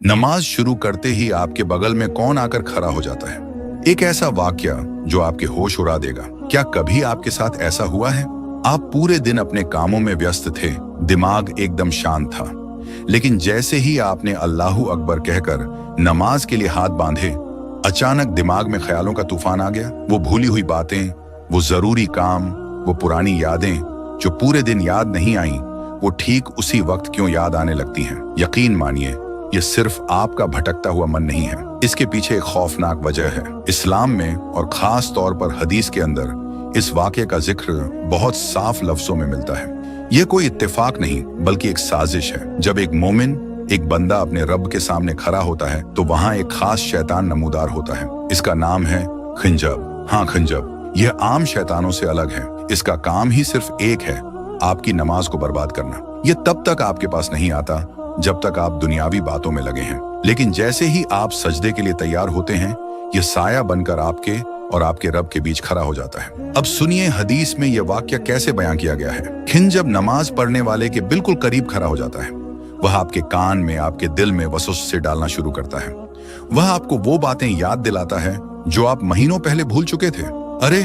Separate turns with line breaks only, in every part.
नमाज शुरू करते ही आपके बगल में कौन आकर खड़ा हो जाता है? एक ऐसा वाकया जो आपके होश उड़ा देगा। क्या कभी आपके साथ ऐसा हुआ है? आप पूरे दिन अपने कामों में व्यस्त थे, दिमाग एकदम शांत था, लेकिन जैसे ही आपने अल्लाहू अकबर कहकर नमाज के लिए हाथ बांधे, अचानक दिमाग में ख्यालों का तूफान आ गया। वो भूली हुई बातें, वो जरूरी काम, वो पुरानी यादें जो पूरे दिन याद नहीं आई, वो ठीक उसी वक्त क्यों याद आने लगती हैं। यकीन मानिए, ये सिर्फ आपका भटकता हुआ मन नहीं है, इसके पीछे एक खौफनाक वजह है। इस्लाम में और खास तौर पर हदीस के अंदर इस वाक़े का जिक्र बहुत साफ लफ्जों में मिलता है। यह कोई इत्तेफाक नहीं बल्कि एक साजिश है। जब एक मोमिन, एक बंदा अपने रब के सामने खड़ा होता है तो वहां एक खास शैतान नमूदार होता है। इसका नाम है खिंजब। हाँ, खिंजब। यह आम शैतानों से अलग है। इसका काम ही सिर्फ एक है, आपकी नमाज को बर्बाद करना। यह तब तक आपके पास नहीं आता जब तक आप दुनियावी बातों में लगे हैं, लेकिन जैसे ही आप सजदे के लिए तैयार होते हैं, यह साया बनकर आपके और आपके रब के बीच खड़ा हो जाता है। अब सुनिए हदीस में यह वाक्य कैसे बयां किया गया है। खिंजब नमाज पढ़ने वाले के बिल्कुल करीब खड़ा हो जाता है। वह आपके कान में, आपके दिल में वसवसे डालना शुरू करता है। वह आपको वो बातें याद दिलाता है जो आप महीनों पहले भूल चुके थे। अरे,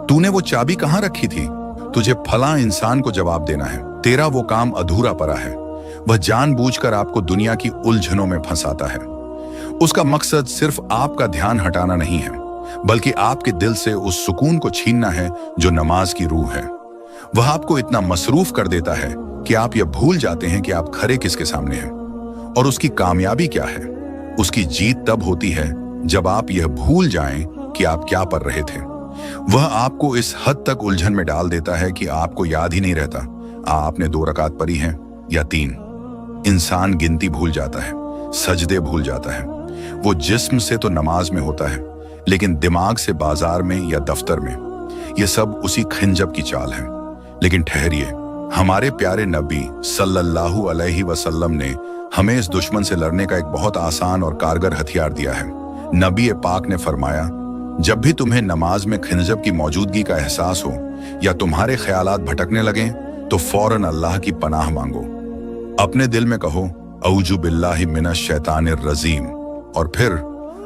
तूने वो चाबी कहाँ रखी थी? तुझे फला इंसान को जवाब देना है, तेरा वो काम अधूरा पड़ा है। वह जानबूझकर आपको दुनिया की उलझनों में फंसाता है। उसका मकसद सिर्फ आपका ध्यान हटाना नहीं है, बल्कि आपके दिल से उस सुकून को छीनना है जो नमाज की रूह है। वह आपको इतना मसरूफ कर देता है कि आप यह भूल जाते हैं कि आप खड़े किसके सामने हैं। और उसकी कामयाबी क्या है? उसकी जीत तब होती है जब आप यह भूल जाएं कि आप क्या पढ़ रहे थे। वह आपको इस हद तक उलझन में डाल देता है कि आपको याद ही नहीं रहता आपने 2 रकात पढ़ी हैं या 3। इंसान गिनती भूल जाता है, सजदे भूल जाता है। वो जिस्म से तो नमाज में होता है, लेकिन दिमाग से बाजार में या दफ्तर में। ये सब उसी खिंजब की चाल है। लेकिन ठहरिए, हमारे प्यारे नबी सल्लल्लाहु अलैहि वसल्लम ने हमें इस दुश्मन से लड़ने का एक बहुत आसान और कारगर हथियार दिया है। नबी पाक ने फरमाया, जब भी तुम्हें नमाज में खिंजब की मौजूदगी का एहसास हो या तुम्हारे ख्यालात भटकने लगें, तो फौरन अल्लाह की पनाह मांगो। अपने दिल में कहो, औजु बिल्लाहि मिनश शैतानिर रजीम, और फिर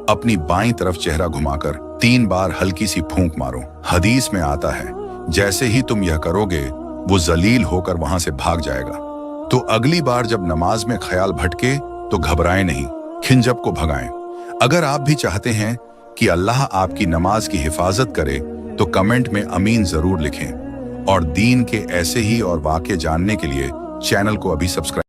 अपनी बाईं तरफ चेहरा घुमाकर 3 बार हल्की सी फूंक मारो। हदीस में आता है, जैसे ही तुम यह करोगे, वो जलील होकर वहां से भाग जाएगा। तो अगली बार जब नमाज में ख्याल भटके तो घबराएं नहीं, खिंजब को भगाएं। अगर आप भी चाहते हैं कि अल्लाह आपकी नमाज की हिफाजत करे, तो कमेंट में अमीन जरूर लिखें। और दीन के ऐसे ही और वाक़े जानने के लिए चैनल को अभी सब्सक्राइब